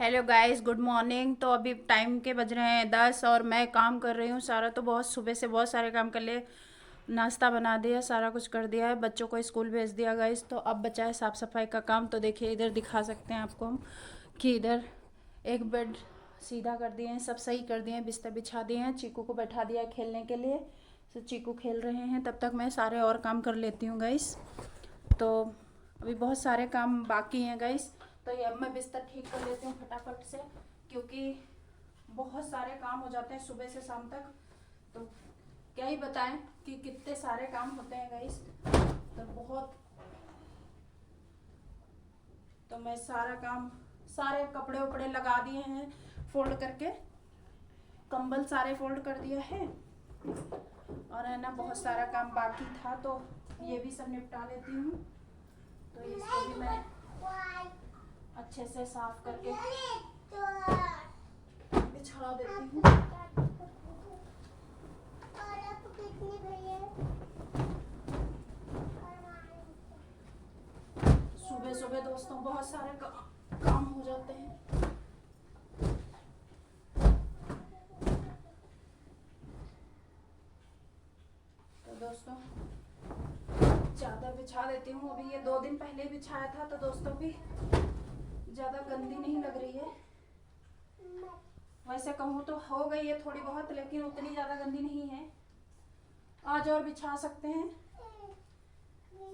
Hello guys, good morning. तो अभी time के बज रहे हैं 10 और मैं काम कर रही हूँ सारा। तो बहुत सुबह से बहुत सारे काम कर लिए। नाश्ता बना दिया, सारा कुछ कर दिया है, बच्चों को स्कूल भेज दिया गाइस। तो अब बचा है साफ़ सफाई का काम। तो देखिए इधर दिखा सकते हैं आपको हम कि इधर एक बेड सीधा कर दिए हैं, सब सही कर दिए हैं, बिस्तर बिछा दिए हैं, चीकू को बैठा दिया है खेलने के लिए। तो चीकू खेल रहे हैं, तब तक मैं सारे और काम कर लेती हूँ गाइस। तो अभी बहुत सारे काम बाकी हैं गाइस। तो ये अब मैं बिस्तर ठीक कर लेती हूँ फटाफट से, क्योंकि बहुत सारे काम हो जाते हैं सुबह से शाम तक। तो क्या ही बताएं कि कितने सारे काम होते हैं गाइस। तो बहुत, तो मैं सारा काम, सारे कपड़े उपड़े लगा दिए हैं फोल्ड करके, कंबल सारे फोल्ड कर दिया है। और है ना, बहुत सारा काम बाकी था, तो ये भी सब निपटा लेती हूँ। तो इसको भी मैं अच्छे से साफ करके बिछा देती हूँ। सुबह सुबह दोस्तों बहुत सारे काम हो जाते हैं। तो दोस्तों चादर बिछा देती हूँ। अभी ये 2 दिन पहले बिछाया था, तो दोस्तों भी ज़्यादा गंदी नहीं लग रही है। वैसे कहूँ तो हो गई है थोड़ी बहुत, लेकिन उतनी ज़्यादा गंदी नहीं है। आज और बिछा सकते हैं,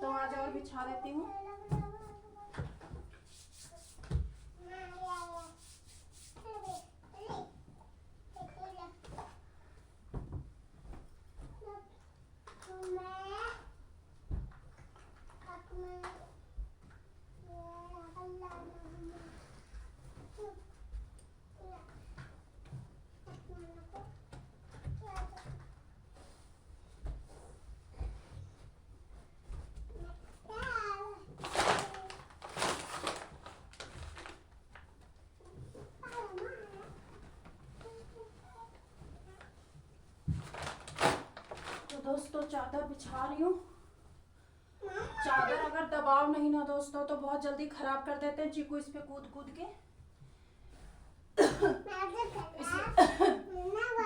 तो आज और बिछा देती हूँ। तो दोस्तों चादर बिछा रही हूँ। चादर अगर दबाव नहीं ना दोस्तों, तो बहुत जल्दी खराब कर देते हैं चीकू इस पे कूद कूद के।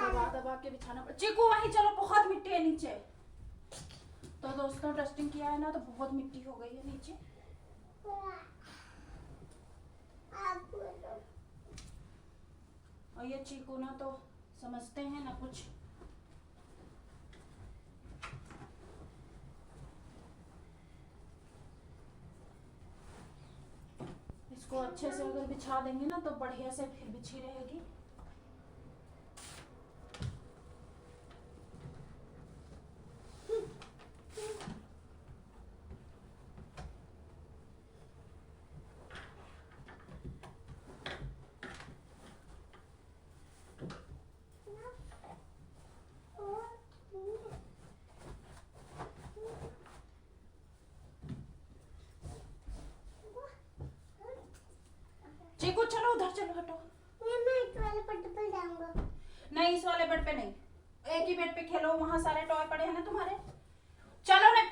दबा दबा के बिछाना पड़ता। चीकू वहीं चलो, बहुत मिट्टी है नीचे। तो दोस्तों डस्टिंग किया है ना, तो बहुत मिट्टी हो गई है नीचे। और ये चीकू ना तो समझते हैं ना कुछ। इसको अच्छे से अगर बिछा देंगे ना, तो बढ़िया से फिर बिछी रहेगी। चीकू चलो उधर चलो, हटो। मैं इस वाले बेड पे जाऊंगा। नहीं, इस वाले बेड पे नहीं, एक ही बेड पे खेलो, वहां सारे टॉय पड़े हैं ना तुम्हारे। चलो ना।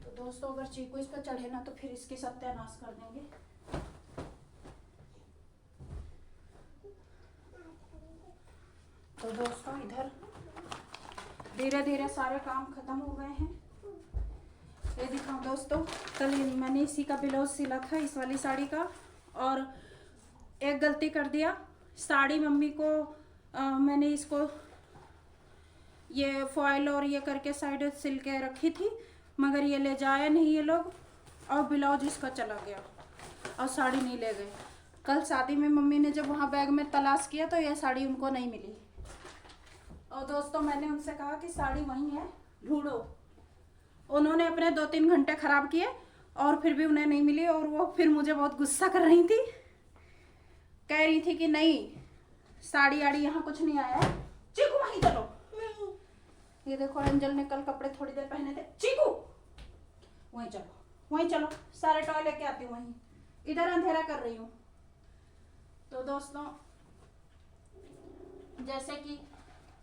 तो दोस्तों अगर चीकू इस पर चढ़े ना, तो फिर इसकी सत्यानाश कर देंगे। तो दोस्तों इधर धीरे धीरे सारे काम खत्म हो गए हैं। ये दिखाऊं दोस्तों, कल मैंने इसी का ब्लाउज सिला था, इस वाली साड़ी का। और एक गलती कर दिया, साड़ी मम्मी को मैंने इसको ये फॉयल और ये करके साइड सिल के रखी थी, मगर ये ले जाए नहीं ये लोग, और ब्लाउज इसका चला गया और साड़ी नहीं ले गए। कल शादी में मम्मी ने जब वहाँ बैग में तलाश किया, तो ये साड़ी उनको नहीं मिली। और दोस्तों मैंने उनसे कहा कि साड़ी वहीं है, ढूंढो। उन्होंने अपने 2-3 घंटे ख़राब किए और फिर भी उन्हें नहीं मिली। और वो फिर मुझे बहुत गुस्सा कर रही थी, कह रही थी कि नहीं साड़ी आड़ी यहाँ कुछ नहीं आया है। चीकू वहीं चलो। नहीं। ये देखो अंजल ने कल कपड़े थोड़ी देर पहने थे। चीकू वहीं चलो, वहीं चलो, सारे टॉय लेके आती हूँ वहीं, इधर अंधेरा कर रही हूँ। तो दोस्तों जैसे कि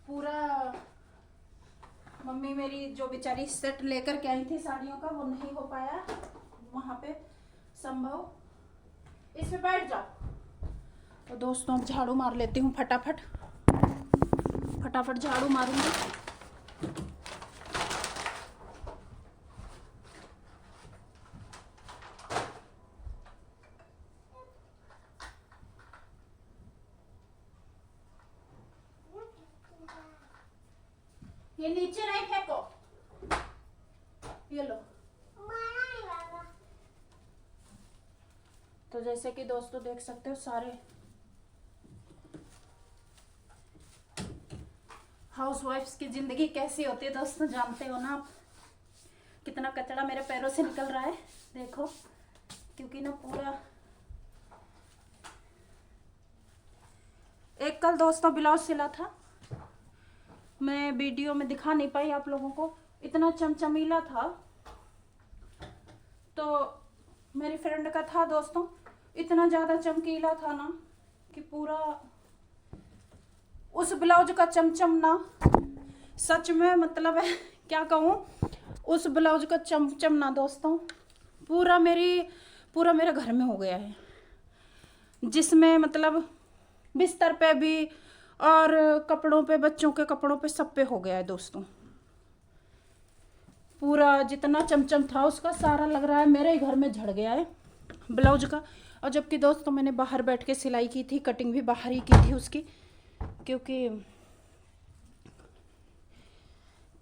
पूरा मम्मी मेरी जो बेचारी सेट लेकर के आई थी साड़ियों का, वो नहीं हो पाया वहाँ पे संभव। इस पे बैठ जाओ। तो दोस्तों अब झाड़ू मार लेती हूँ फटाफट फटाफट झाड़ू मारूंगी। ये नीचे नहीं फेंको, ये लो। तो जैसे कि दोस्तों देख सकते हो सारे हाउसवाइफ्स की जिंदगी कैसी होती है दोस्तों, जानते हो ना आप। कितना कचरा मेरे पैरों से निकल रहा है देखो, क्योंकि ना पूरा एक कल दोस्तों ब्लाउज सिला था, मैं वीडियो में दिखा नहीं पाई आप लोगों को, इतना चमचमीला था। तो मेरी फ्रेंड का था दोस्तों, इतना ज़्यादा चमकीला था ना कि पूरा उस ब्लाउज का चमचम ना, सच में मतलब है क्या कहूँ, उस ब्लाउज का चमचम ना दोस्तों पूरा मेरे घर में हो गया है, जिसमें मतलब बिस्तर पे भी और कपड़ों पे, बच्चों के कपड़ों पे, सब पे हो गया है दोस्तों। पूरा जितना चमचम था उसका सारा लग रहा है मेरे ही घर में झड़ गया है ब्लाउज का। और जबकि दोस्तों मैंने बाहर बैठ के सिलाई की थी, कटिंग भी बाहर ही की थी उसकी, क्योंकि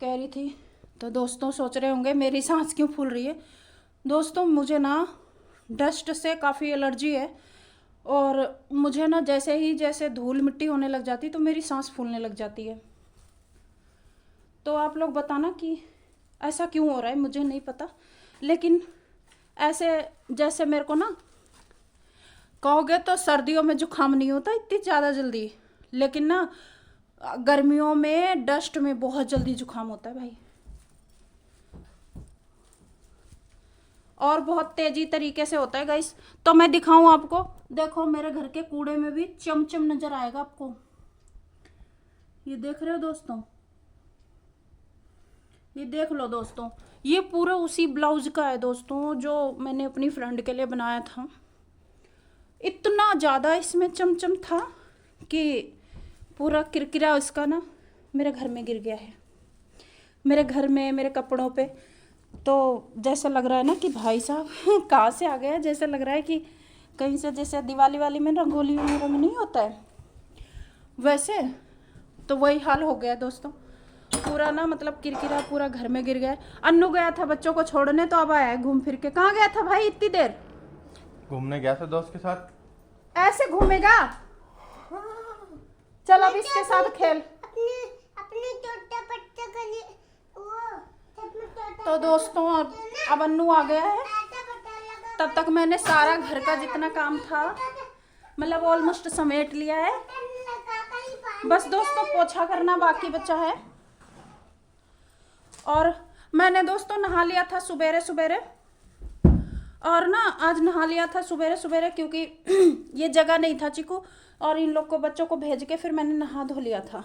कह रही थी। तो दोस्तों सोच रहे होंगे मेरी सांस क्यों फूल रही है। दोस्तों मुझे ना डस्ट से काफ़ी एलर्जी है, और मुझे ना जैसे धूल मिट्टी होने लग जाती तो मेरी सांस फूलने लग जाती है। तो आप लोग बताना कि ऐसा क्यों हो रहा है, मुझे नहीं पता, लेकिन ऐसे जैसे मेरे को ना कहोगे तो सर्दियों में जुकाम नहीं होता इतनी ज़्यादा जल्दी, लेकिन ना गर्मियों में डस्ट में बहुत जल्दी जुकाम होता है भाई, और बहुत तेजी तरीके से होता है गाइस। तो मैं दिखाऊं आपको, देखो मेरे घर के कूड़े में भी चमचम नजर आएगा आपको, ये देख रहे हो दोस्तों, ये देख लो दोस्तों, ये पूरा उसी ब्लाउज का है दोस्तों जो मैंने अपनी फ्रेंड के लिए बनाया था। इतना ज़्यादा इसमें चमचम था कि पूरा किरकिरा इसका ना मेरे घर में गिर गया है, मेरे घर में, मेरे कपड़ों पे। तो जैसे लग रहा है ना कि भाई साहब कहाँ से आ गया, जैसे लग रहा है कि कहीं से, जैसे दिवाली वाली में रंगोली में रंग नहीं होता है वैसे, तो वही हाल हो गया दोस्तों। पूरा ना मतलब किरकिरा पूरा घर में गिर गया। अन्नू गया था बच्चों को छोड़ने, तो अब आया है घूम फिर के। कहाँ गया था भाई इतनी देर? घूमने गया था दोस्त के साथ। ऐसे घूमेगा? चल अब इसके साथ खेल। अपने छोटे बच्चे के लिए तो दोस्तों अब अन्नू आ गया है, तब तक मैंने सारा घर का जितना काम था मतलब ऑलमोस्ट समेट लिया है। बस दोस्तों पोछा करना बाकी बचा है। और मैंने दोस्तों नहा लिया था सुबेरे सुबेरे, और ना आज नहा लिया था सुबेरे सुबेरे, क्योंकि ये जगह नहीं था चीकू, और इन लोग को बच्चों को भेज के फिर मैंने नहा धो लिया था।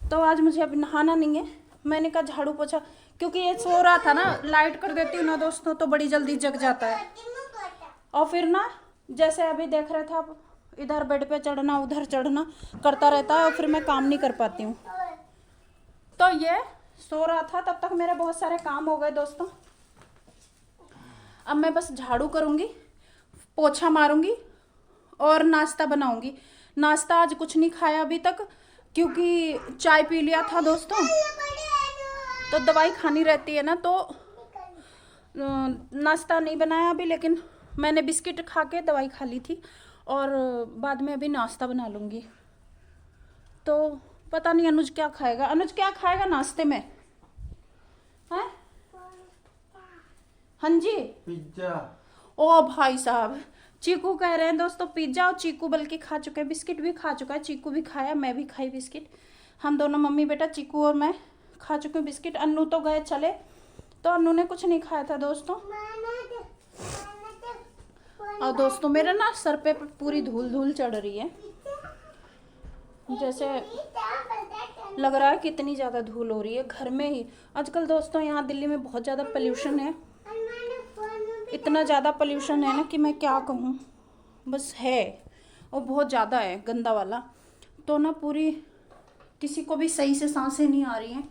तो आज मुझे अभी नहाना नहीं है, मैंने कहा झाड़ू पोछा, क्योंकि ये सो रहा था ना, लाइट कर देती हूँ ना दोस्तों तो बड़ी जल्दी जग जाता है। और फिर ना जैसे अभी देख रहे थे आप, इधर बेड पे चढ़ना उधर चढ़ना करता रहता है, और फिर मैं काम नहीं कर पाती हूँ। तो ये सो रहा था, तब तक मेरे बहुत सारे काम हो गए दोस्तों। अब मैं बस झाड़ू करूँगी, पोछा मारूंगी और नाश्ता बनाऊंगी। नाश्ता आज कुछ नहीं खाया अभी तक, क्योंकि चाय पी लिया था दोस्तों, तो दवाई खानी रहती है ना, तो नाश्ता नहीं बनाया अभी, लेकिन मैंने बिस्किट खा के दवाई खा ली थी, और बाद में अभी नाश्ता बना लूँगी। तो पता नहीं अनुज क्या खाएगा, अनुज क्या खाएगा नाश्ते में? हैं? हाँ जी, पिज्जा। ओ भाई साहब, चीकू कह रहे हैं दोस्तों पिज्जा, और चीकू बल्कि खा चुके हैं, बिस्किट भी खा चुका है, चीकू भी खाया, मैं भी खाई बिस्किट। हम दोनों मम्मी बेटा, चीकू और मैं खा चुके हैं बिस्किट। अन्नू तो गए चले, तो अन्नू ने कुछ नहीं खाया था दोस्तों। और दोस्तों मेरे ना सर पे पूरी धूल धूल चढ़ रही है, जैसे लग रहा है कि इतनी ज़्यादा धूल हो रही है घर में ही। आजकल दोस्तों यहाँ दिल्ली में बहुत ज़्यादा पोल्यूशन है, इतना ज़्यादा पोल्यूशन है ना कि मैं क्या कहूँ। बस है, और बहुत ज़्यादा है गंदा वाला, तो ना पूरी किसी को भी सही से सांसें नहीं आ रही हैं।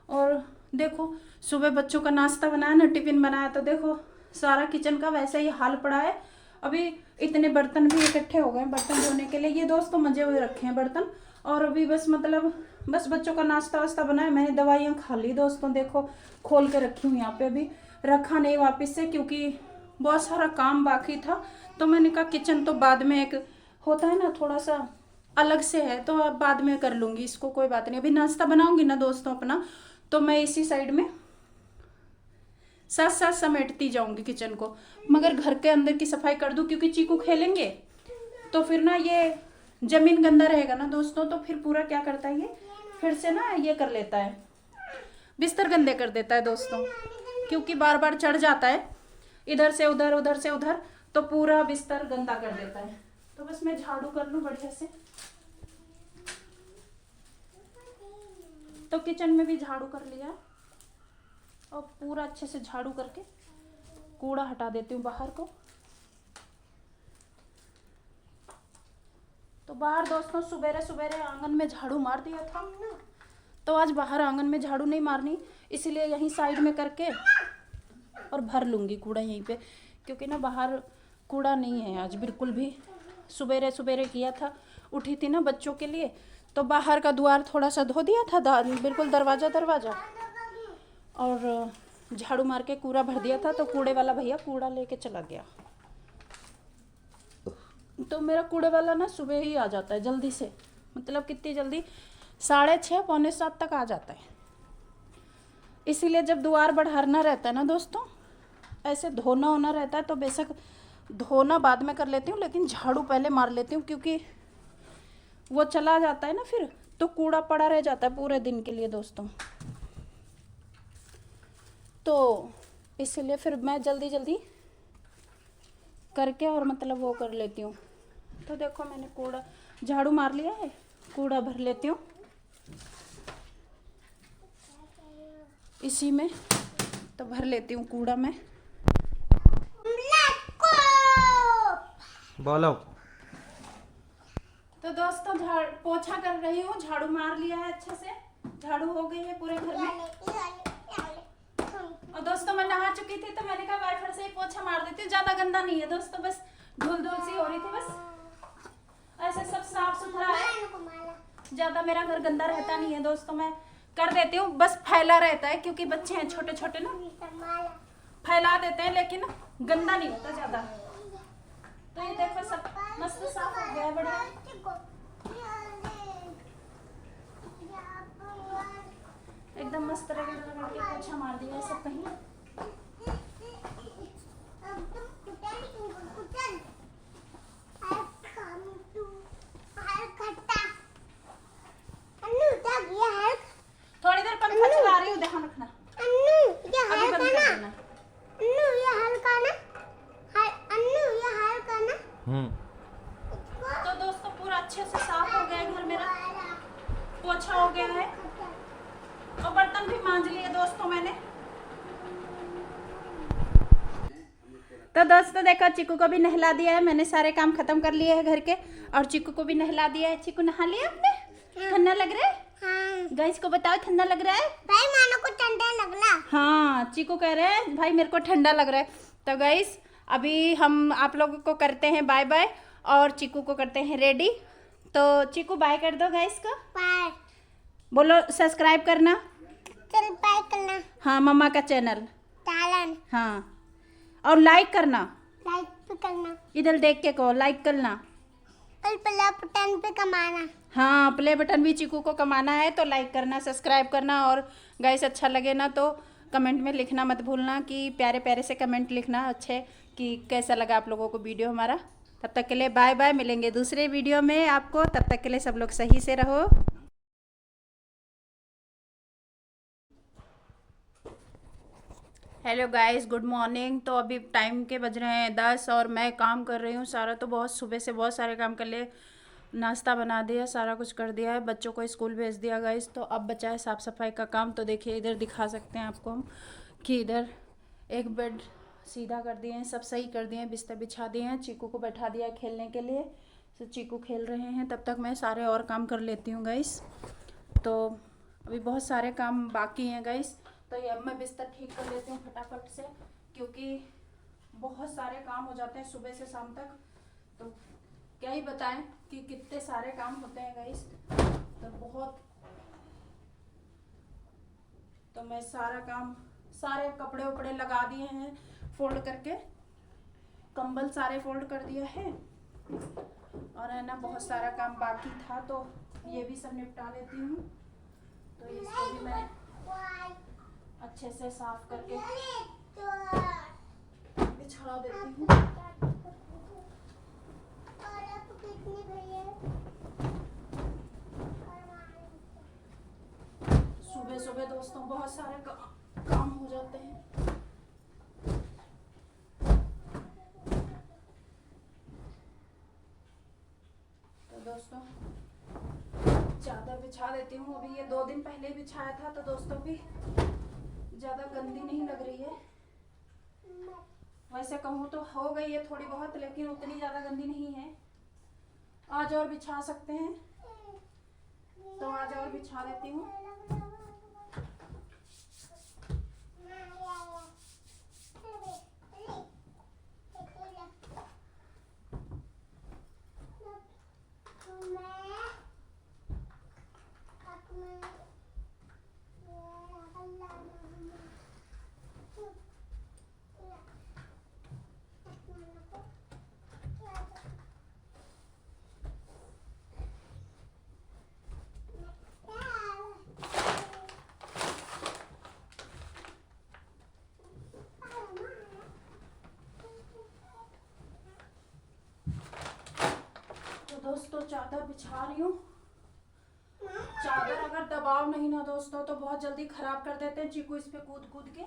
और देखो सुबह बच्चों का नाश्ता बनाया ना, टिफिन बनाया, तो देखो सारा किचन का वैसा ही हाल पड़ा है। अभी इतने बर्तन भी इकट्ठे हो गए बर्तन धोने के लिए, ये दोस्तों मजे हुए रखे हैं बर्तन। और अभी बस मतलब बस बच्चों का नाश्ता वास्ता बनाया, मैंने दवाइयाँ खा ली दोस्तों, देखो खोल के रखी हूँ यहाँ पे, अभी रखा नहीं वापस से क्योंकि बहुत सारा काम बाकी था। तो मैंने कहा किचन तो बाद में एक होता है ना थोड़ा सा अलग से है, तो अब बाद में कर लूँगी इसको, कोई बात नहीं। अभी नाश्ता बनाऊँगी ना दोस्तों अपना, तो मैं इसी साइड में साथ साथ समेटती जाऊंगी किचन को, मगर घर के अंदर की सफाई कर दूं क्योंकि चीकू खेलेंगे तो फिर ना ये जमीन गंदा रहेगा ना दोस्तों, तो फिर पूरा क्या करता है ये फिर से ना ये कर लेता है, बिस्तर गंदे कर देता है दोस्तों, क्योंकि बार बार चढ़ जाता है इधर से उधर उधर से उधर, तो पूरा बिस्तर गंदा कर देता है। तो बस मैं झाड़ू कर लूं बढ़िया से। तो किचन में भी झाड़ू कर लिया और पूरा अच्छे से झाड़ू करके कूड़ा हटा देती हूँ बाहर को। तो बाहर दोस्तों सुबेरे सुबेरे आंगन में झाड़ू मार दिया था, तो आज बाहर आंगन में झाड़ू नहीं मारनी, इसीलिए यहीं साइड में करके और भर लूँगी कूड़ा यहीं पे, क्योंकि ना बाहर कूड़ा नहीं है आज बिल्कुल भी। सुबेरे सुबेरे किया था, उठी थी ना बच्चों के लिए, तो बाहर का द्वार थोड़ा सा धो दिया था, बिल्कुल दरवाज़ा, और झाड़ू मार के कूड़ा भर दिया था। तो कूड़े वाला भैया कूड़ा लेके चला गया, तो मेरा कूड़े वाला ना सुबह ही आ जाता है जल्दी से, मतलब कितनी जल्दी 6:30 पौने 7 तक आ जाता है। इसीलिए जब द्वार बढ़ाना रहता है ना दोस्तों, ऐसे धोना होना रहता है, तो बेशक धोना बाद में कर लेती हूँ, लेकिन झाड़ू पहले मार लेती हूँ, क्योंकि वो चला जाता है ना फिर तो कूड़ा पड़ा रह जाता है पूरे दिन के लिए दोस्तों। तो इसीलिए फिर मैं जल्दी जल्दी करके और मतलब वो कर लेती हूँ। तो देखो मैंने कूड़ा झाड़ू मार लिया है, कूड़ा भर लेती हूँ इसी में, तो भर लेती हूँ कूड़ा मैं। बोलो। तो दोस्तों पोछा कर रही हूँ, झाड़ू मार लिया है अच्छे से, झाड़ू हो गई है पूरे घर में। और दोस्तों मैं नहा चुकी थी, तो मैंने कहा वाइपर से ही पोछा मार देती हूँ, ज्यादा गंदा नहीं है दोस्तों, बस धूल धूल सी हो रही थी, बस ऐसे सब साफ सुथरा है, ज्यादा मेरा घर गंदा रहता नहीं है दोस्तों, मैं कर देती हूँ, बस फैला रहता है क्योंकि बच्चे हैं छोटे छोटे ना, फैला देते हैं, लेकिन गंदा नहीं होता ज्यादा। तो ये देखो सब मस्त साफ हो गया है, बढ़िया एकदम मस्त रगड़ रगड़ के पोछा मार दिया है सब कहीं। थोड़ी देर पंखा चला रही हूँ, ध्यान रखना, अभी बंद कर देना। तो दोस्तों पूरा अच्छे से साफ हो गया है घर मेरा, पोछा हो गया है और बर्तन भी मांज लिए दोस्तों मैंने। तो दोस्तों देखो चिकू को भी नहला दिया है मैंने, सारे काम खत्म कर लिए हैं घर के, और चिकू को भी नहला दिया है। चिकू नहा लिया आपने? ठंडा लग रहा है? हाँ। गाइस को बताओ ठंडा लग रहा है? भाई मानो को ठंडा लग रहा। हाँ चिकू कह रहे हैं भाई मेरे को ठंडा लग रहा है। तो गाइस अभी हम आप लोगों को करते हैं बाय बाय और चिकू को करते हैं रेडी। तो चिकू बाय कर दो गाइस को, बाय बोलो सब्सक्राइब करना, चल बाय करना, हाँ मम्मा का चैनल टालन, हाँ, और लाइक करना, लाइक भी करना, इधर देख के कहो लाइक करना, और प्ले बटन पे कमाना, हाँ प्ले बटन भी चिकू को कमाना है, तो लाइक करना सब्सक्राइब करना। और गाइस अच्छा लगे ना तो कमेंट में लिखना मत भूलना, कि प्यारे प्यारे से कमेंट लिखना अच्छे कि कैसा लगा आप लोगों को वीडियो हमारा। तब तक के लिए बाय बाय, मिलेंगे दूसरे वीडियो में आपको, तब तक के लिए सब लोग सही से रहो। Hello guys good morning. तो अभी टाइम के बज रहे हैं 10 और मैं काम कर रही हूँ सारा, तो बहुत सुबह से बहुत सारे काम कर लिए, नाश्ता बना दिया, सारा कुछ कर दिया है, बच्चों को स्कूल भेज दिया गाइस। तो अब बचा है साफ़ सफाई का काम। तो देखिए इधर दिखा सकते हैं आपको हम कि इधर एक बेड सीधा कर दिए हैं, सब सही कर दिए हैं, बिस्तर बिछा दिए हैं, चीकू को बैठा दिया है खेलने के लिए। तो चीकू खेल रहे हैं, तब तक मैं सारे और काम कर लेती हूँ गाइस। तो अभी बहुत सारे काम बाकी हैं गाइस, तो ये अब मैं बिस्तर ठीक कर लेती हूँ फटाफट से, क्योंकि बहुत सारे काम हो जाते हैं सुबह से शाम तक। तो क्या ही बताएं कि कितने सारे काम होते हैं गाइस, तो बहुत। तो मैं सारा काम, सारे कपड़े उपड़े लगा दिए हैं फोल्ड करके, कंबल सारे फोल्ड कर दिया है, और है ना बहुत सारा काम बाकी था, तो ये भी सब निपटा लेती हूँ। तो इसको भी मैं अच्छे से साफ करके बिछा देती हूँ। सुबह सुबह दोस्तों बहुत सारे काम हो जाते हैं। तो दोस्तों चादर बिछा देती हूँ। अभी ये 2 दिन पहले बिछाया था, तो दोस्तों भी ज़्यादा गंदी नहीं लग रही है। वैसे कहूँ तो हो गई है थोड़ी बहुत, लेकिन उतनी ज़्यादा गंदी नहीं है। आज और बिछा सकते हैं, तो आज और बिछा देती हूँ। दोस्तों चादर बिछा रही हूँ। चादर अगर दबाव नहीं ना दोस्तों, तो बहुत जल्दी खराब कर देते हैं चीकू इस पे कूद कूद के।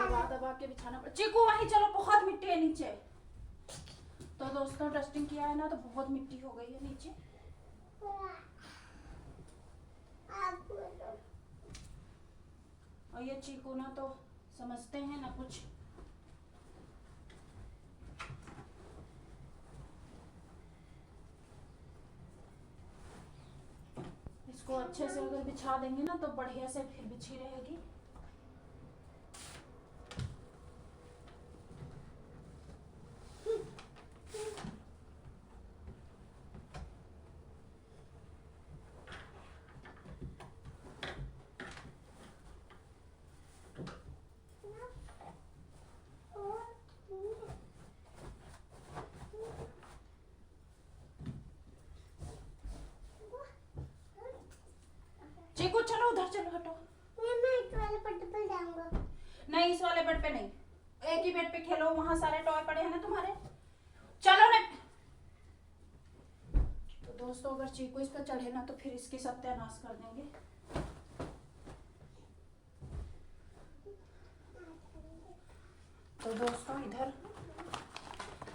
दबा दबा के बिछाना पड़ता। चीकू वहीं चलो, बहुत मिट्टी है नीचे। तो दोस्तों डस्टिंग किया है ना, तो बहुत मिट्टी हो गई है नीचे। और ये चीकू ना तो समझते हैं ना कुछ। इसको अच्छे से अगर बिछा देंगे ना, तो बढ़िया से फिर बिछी रहेगी। चीकू चलो उधर चलो, हटो। मैं इस वाले बेड पे जाऊंगा। नहीं, इस वाले बेड पे नहीं, एक ही बेड पे खेलो, वहां सारे टॉय पड़े हैं ना तुम्हारे। चलो ना। तो दोस्तों अगर चीकू इस पर चढ़े ना, तो फिर इसकी सत्यानाश कर देंगे। तो दोस्तों इधर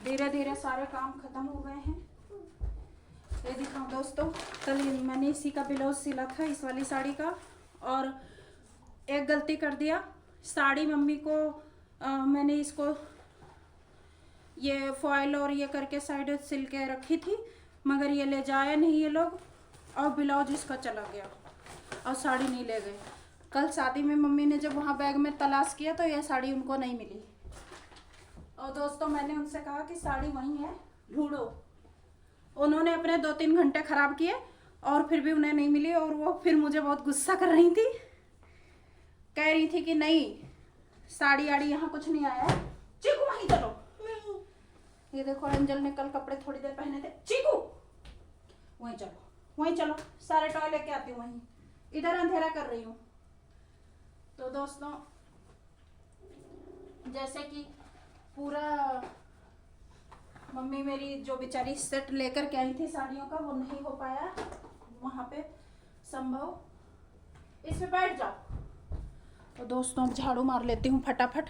धीरे धीरे सारे काम खत्म हो गए हैं। ये दिखाऊं दोस्तों, कल मैंने इसी का ब्लाउज सिला था, इस वाली साड़ी का, और एक गलती कर दिया। साड़ी मम्मी को मैंने इसको ये फॉयल और ये करके साइड सिल के रखी थी, मगर ये ले जाए नहीं ये लोग, और ब्लाउज इसका चला गया और साड़ी नहीं ले गए। कल शादी में मम्मी ने जब वहाँ बैग में तलाश किया, तो ये साड़ी उनको नहीं मिली। और दोस्तों मैंने उनसे कहा कि साड़ी वहीं है, ढूंढो। उन्होंने अपने 2-3 घंटे खराब किए, और फिर भी उन्हें नहीं मिली। और वो फिर मुझे बहुत गुस्सा कर रही थी, कह रही थी कि नहीं साड़ी आड़ी यहाँ कुछ नहीं आया है। चीकू वहीं चलो। नहीं। ये देखो अंजल ने कल कपड़े थोड़ी देर पहने थे। चीकू वहीं चलो, वहीं चलो, सारे टॉय लेके आती हूँ वहीं, इधर अंधेरा कर रही हूँ। तो दोस्तों जैसे कि पूरा मम्मी मेरी जो बेचारी सेट लेकर के आई थी साड़ियों का, वो नहीं हो पाया वहाँ पे संभव। इस पे बैठ जाओ। तो दोस्तों अब झाड़ू मार लेती हूँ फटाफट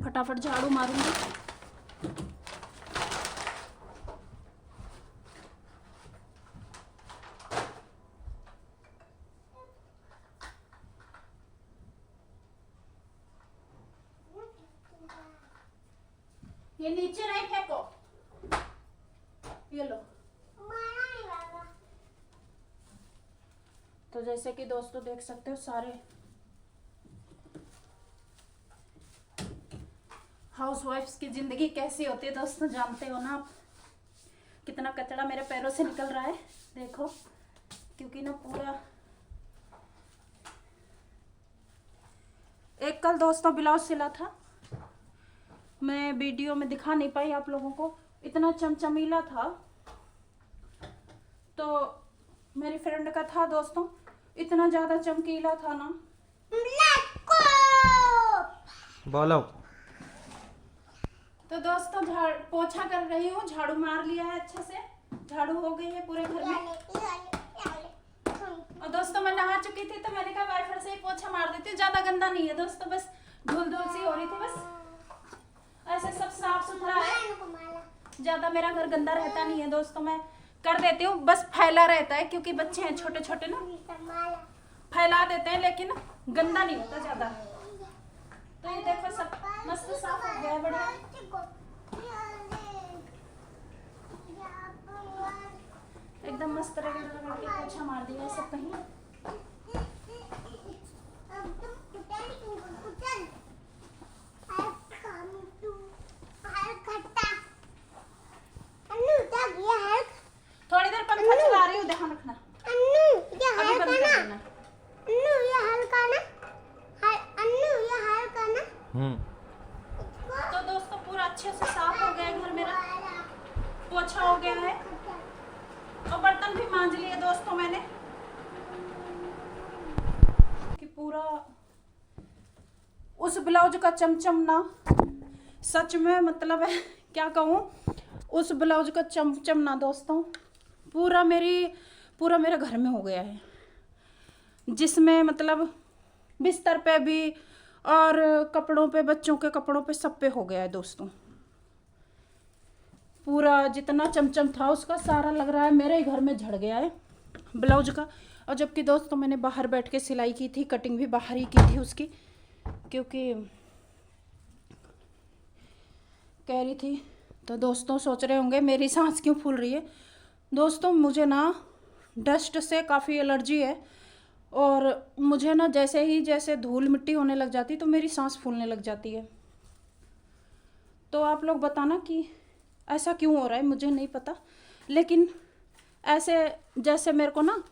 फटाफट झाड़ू मारूंगी। ये नीचे नहीं फेंको, ये लो। मारा नहीं बाबा। तो जैसे कि दोस्तों देख सकते हो सारे हाउसवाइफ्स की जिंदगी कैसी होती है दोस्तों, जानते हो ना आप। कितना कचरा मेरे पैरों से निकल रहा है देखो, क्योंकि ना पूरा एक कल दोस्तों ब्लाउज सिला था, मैं वीडियो में दिखा नहीं पाई आप लोगों को, इतना चमचमीला था। तो मेरी फ्रेंड का था दोस्तों, इतना ज्यादा चमकीला था ना। बोलो। तो दोस्तों पोछा कर रही हूँ, झाड़ू मार लिया है अच्छे से, झाड़ू हो गई है पूरे घर में। और दोस्तों मैं नहा चुकी थी तो मैंने कहा वाइफर से ही पोछा मार देती हूँ, ज्यादा गंदा नहीं है दोस्तों, बस धूल धूल सी हो रही थी बस। ऐसे सब साफ सुथरा है, ज्यादा मेरा घर गंदा रहता नहीं है दोस्तों, मैं कर देती हूँ, बस फैला रहता है क्योंकि बच्चे हैं छोटे छोटे ना, फैला देते हैं, लेकिन गंदा नहीं होता ज्यादा। तो ये देखो सब मस्त साफ हो गया है, बढ़िया एकदम मस्त रगड़ रगड़ के पोछा मार दिया है सब कहीं। थोड़ी देर पंखा चला रही हूँ, ध्यान रखना, अभी बंद कर देना। तो दोस्तों पूरा अच्छे से साफ हो गया है घर मेरा, पोछा हो गया है और बर्तन भी मांज लिए दोस्तों मैंने, कि पूरा उस ब्लाउज का चमचम ना सच में मतलब है क्या कहूँ, उस ब्लाउज का चमचम ना दोस्तों पूरा मेरे घर में हो गया है, जिसमें मतलब बिस्तर पे भी और कपड़ों पे, बच्चों के कपड़ों पे, सब पे हो गया है दोस्तों। पूरा जितना चमचम था उसका सारा लग रहा है मेरे ही घर में झड़ गया है ब्लाउज का। और जबकि दोस्तों मैंने बाहर बैठ के सिलाई की थी, कटिंग भी बाहर ही की थी उसकी, क्योंकि कह रही थी। तो दोस्तों सोच रहे होंगे मेरी सांस क्यों फूल रही है। दोस्तों मुझे ना डस्ट से काफ़ी एलर्जी है, और मुझे ना जैसे धूल मिट्टी होने लग जाती तो मेरी सांस फूलने लग जाती है। तो आप लोग बताना कि ऐसा क्यों हो रहा है, मुझे नहीं पता, लेकिन ऐसे जैसे मेरे को ना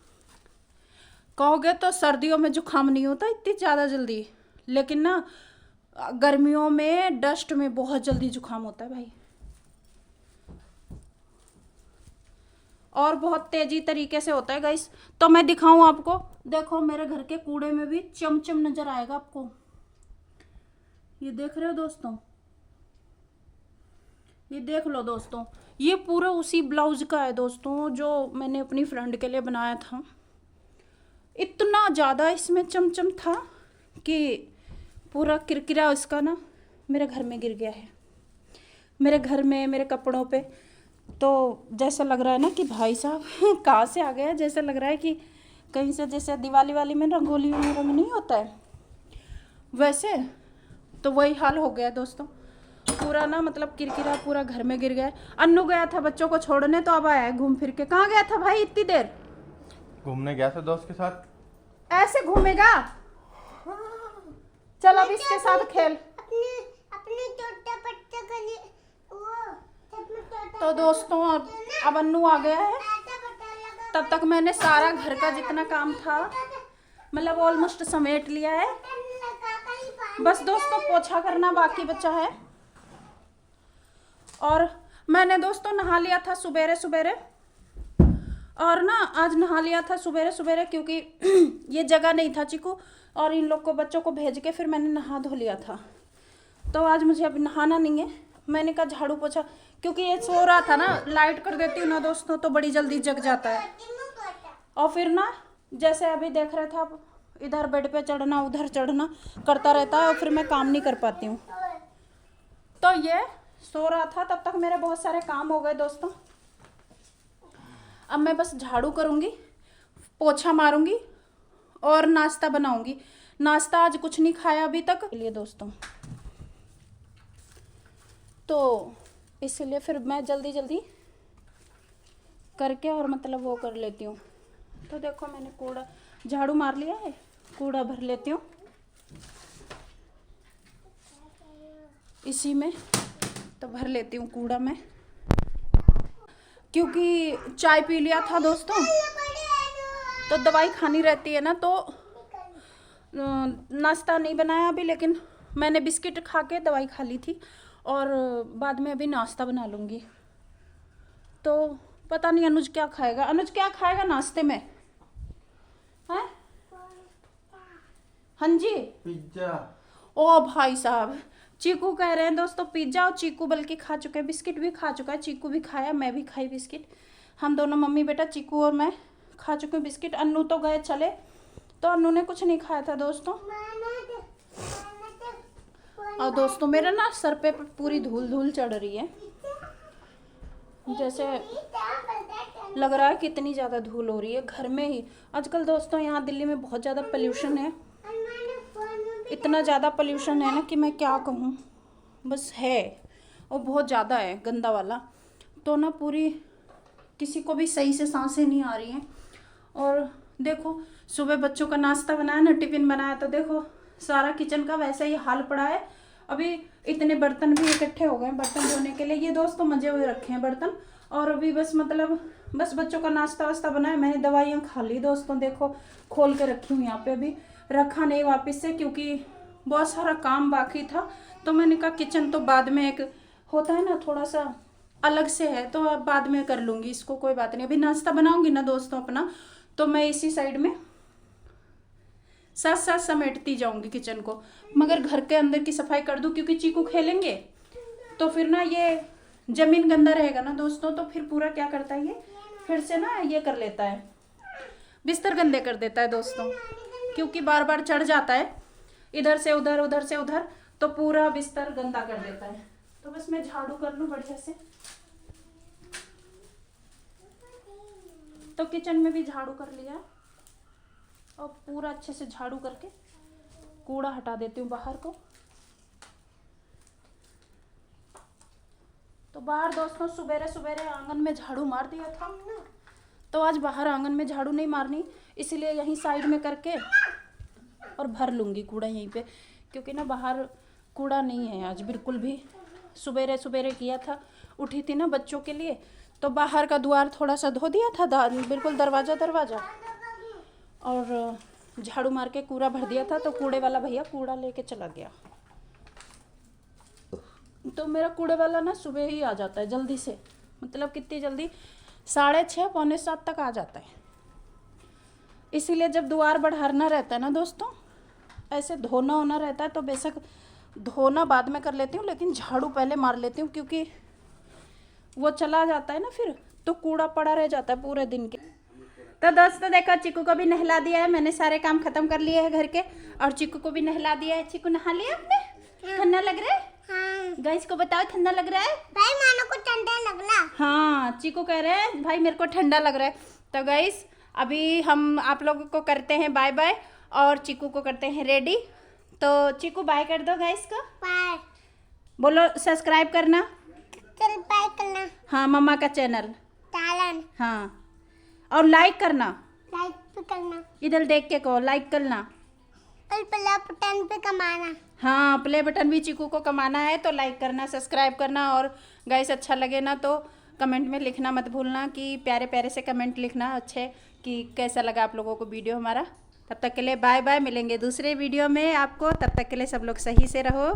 कहोगे तो सर्दियों में जुकाम नहीं होता इतनी ज़्यादा जल्दी, लेकिन ना गर्मियों में डस्ट में बहुत जल्दी जुकाम होता है भाई, और बहुत तेजी तरीके से होता है गाइस। तो मैं दिखाऊं आपको, देखो मेरे घर के कूड़े में भी चमचम नजर आएगा आपको, ये देख रहे हो दोस्तों, ये देख लो दोस्तों, ये पूरा उसी ब्लाउज का है दोस्तों जो मैंने अपनी फ्रेंड के लिए बनाया था। इतना ज़्यादा इसमें चमचम था कि पूरा किरकिरा इसका ना मेरे घर में गिर गया है, मेरे घर में, मेरे कपड़ों पे। तो जैसा लग रहा है ना कि भाई साहब कहाँ से आ गया, जैसे लग रहा है कि कहीं से, जैसे दिवाली वाली में रंगोली में रंग नहीं होता है वैसे, तो वही हाल हो गया दोस्तों। पूरा ना मतलब किरकिरा पूरा घर में गिर गया। अन्नू गया था बच्चों को छोड़ने, तो अब आया है घूम फिर के। कहाँ गया था भाई इतनी देर? घूमने गया था दोस्त के साथ। ऐसे घूमेगा? चल अब इसके साथ खेल। अपने छोटे बच्चे के लिए तो दोस्तों अब अन्नू आ गया है, तब तक मैंने सारा घर का जितना काम था मतलब ऑलमोस्ट समेट लिया है। बस दोस्तों पोछा करना बाकी बचा है। और मैंने दोस्तों नहा लिया था सुबेरे सुबेरे, और ना आज नहा लिया था सुबेरे सुबेरे क्योंकि ये जगह नहीं था चिकू, और इन लोग को बच्चों को भेज के फिर मैंने नहा धो लिया था। तो आज मुझे अभी नहाना नहीं है, मैंने कहा झाड़ू पोछा, क्योंकि ये सो रहा था ना, लाइट कर देती हूँ ना दोस्तों तो बड़ी जल्दी जग जाता है। और फिर ना जैसे अभी देख रहे थे आप, इधर बेड पे चढ़ना उधर चढ़ना करता रहता है, और फिर मैं काम नहीं कर पाती हूँ। तो ये सो रहा था, तब तक मेरे बहुत सारे काम हो गए दोस्तों। अब मैं बस झाड़ू करूँगी, पोछा मारूंगी और नाश्ता बनाऊंगी। नाश्ता आज कुछ नहीं खाया अभी तक लिए दोस्तों। तो इसलिए फिर मैं जल्दी जल्दी करके और मतलब वो कर लेती हूँ। तो देखो मैंने कूड़ा झाड़ू मार लिया है, कूड़ा भर लेती हूँ इसी में। तो भर लेती हूँ कूड़ा मैं, क्योंकि चाय पी लिया था दोस्तों, तो दवाई खानी रहती है ना, तो नाश्ता नहीं बनाया अभी, लेकिन मैंने बिस्किट खा के दवाई खा ली थी और बाद में अभी नाश्ता बना लूँगी। तो पता नहीं अनुज क्या खाएगा। अनुज क्या खाएगा नाश्ते में? हैं? हाँ जी, पिज्जा। ओ भाई साहब, चीकू कह रहे हैं दोस्तों पिज्जा, और चीकू बल्कि खा चुका है, बिस्किट भी खा चुका है। चीकू भी खाया, मैं भी खाई बिस्किट। हम दोनों मम्मी बेटा, चीकू और मैं खा चुके हैं बिस्किट। अन्नू तो गए चले, तो अन्नू ने कुछ नहीं खाया था दोस्तों। और दोस्तों मेरा ना सर पे पूरी धूल धूल चढ़ रही है, जैसे लग रहा है कि इतनी ज़्यादा धूल हो रही है घर में ही। आजकल दोस्तों यहाँ दिल्ली में बहुत ज़्यादा पोल्यूशन है, इतना ज़्यादा पोल्यूशन है ना कि मैं क्या कहूँ, बस है, और बहुत ज़्यादा है गंदा वाला। तो ना पूरी किसी को भी सही से सांसें नहीं आ रही हैं। और देखो सुबह बच्चों का नाश्ता बनाया ना, टिफ़िन बनाया, तो देखो सारा किचन का वैसा ही हाल पड़ा है। अभी इतने बर्तन भी इकट्ठे हो गए बर्तन धोने के लिए, ये दोस्तों मजे हुए रखे हैं बर्तन। और अभी बस मतलब बस बच्चों का नाश्ता वास्ता बनाया, मैंने दवाइयाँ खा ली दोस्तों, देखो खोल के रखी हूँ यहाँ पे, अभी रखा नहीं वापस से, क्योंकि बहुत सारा काम बाकी था। तो मैंने कहा किचन तो बाद में एक होता है ना, थोड़ा सा अलग से है, तो अब बाद में कर लूँगी इसको, कोई बात नहीं। अभी नाश्ता बनाऊँगी ना दोस्तों अपना, तो मैं इसी साइड में साथ साथ समेटती जाऊँगी किचन को, मगर घर के अंदर की सफाई कर दूँ, क्योंकि चीकू खेलेंगे तो फिर ना ये ज़मीन गंदा रहेगा ना दोस्तों, तो फिर पूरा क्या करता है ये, फिर से ना ये कर लेता है, बिस्तर गंदे कर देता है दोस्तों, क्योंकि बार बार चढ़ जाता है इधर से उधर, उधर से उधर, तो पूरा बिस्तर गंदा कर देता है। तो बस मैं झाड़ू कर लूँ बढ़िया से। तो किचन में भी झाड़ू कर लिया, और पूरा अच्छे से झाड़ू करके कूड़ा हटा देती हूँ बाहर को। तो बाहर दोस्तों सुबेरे सुबेरे आंगन में झाड़ू मार दिया था, तो आज बाहर आंगन में झाड़ू नहीं मारनी, इसलिए यहीं साइड में करके और भर लूँगी कूड़ा यहीं पे, क्योंकि ना बाहर कूड़ा नहीं है आज बिल्कुल भी। सुबेरे सुबेरे किया था, उठी थी ना बच्चों के लिए, तो बाहर का द्वार थोड़ा सा धो दिया था, बिल्कुल दरवाज़ा, और झाड़ू मार के कूड़ा भर दिया था। तो कूड़े वाला भैया कूड़ा लेके चला गया, तो मेरा कूड़े वाला ना सुबह ही आ जाता है जल्दी से, मतलब कितनी जल्दी, 6:30 पौने 7 तक आ जाता है। इसीलिए जब द्वार बढ़ाना रहता है ना दोस्तों, ऐसे धोना होना रहता है, तो बेशक धोना बाद में कर लेती हूँ, लेकिन झाड़ू पहले मार लेती हूँ, क्योंकि वो चला जाता है ना फिर, तो कूड़ा पड़ा रह जाता है पूरे दिन के। तो दोस्तों देखो चिकू को भी नहला दिया है मैंने, सारे काम खत्म कर लिए हैं घर के, और चिकू को भी नहला दिया है। चिकू नहा लिया आपने? ठंडा लग रहा है? हाँ। गाइस को बताओ ठंडा लग रहा है? भाई मानो को ठंडा लग रहा। हाँ चिकू कह रहे हैं भाई मेरे को ठंडा लग रहा है। तो गाइस अभी हम आप लोगों को करते हैं बाय बाय, और चिकू को करते हैं रेडी। तो चिकू बाय कर दो गाइस को, बाय बोलो सब्सक्राइब करना, चल बाय करना, हाँ मम्मा का चैनल, तालन हाँ, और लाइक करना, लाइक भी करना, इधर देख के कहो लाइक करना, और प्ले बटन पे कमाना। हाँ प्ले बटन भी चिकू को कमाना है, तो लाइक करना, सब्सक्राइब करना, और गाइस अच्छा लगे ना तो कमेंट में लिखना मत भूलना, कि प्यारे प्यारे से कमेंट लिखना अच्छे, कि कैसा लगा आप लोगों को वीडियो हमारा। तब तक के लिए बाय बाय, मिलेंगे दूसरे वीडियो में आपको, तब तक के लिए सब लोग सही से रहो।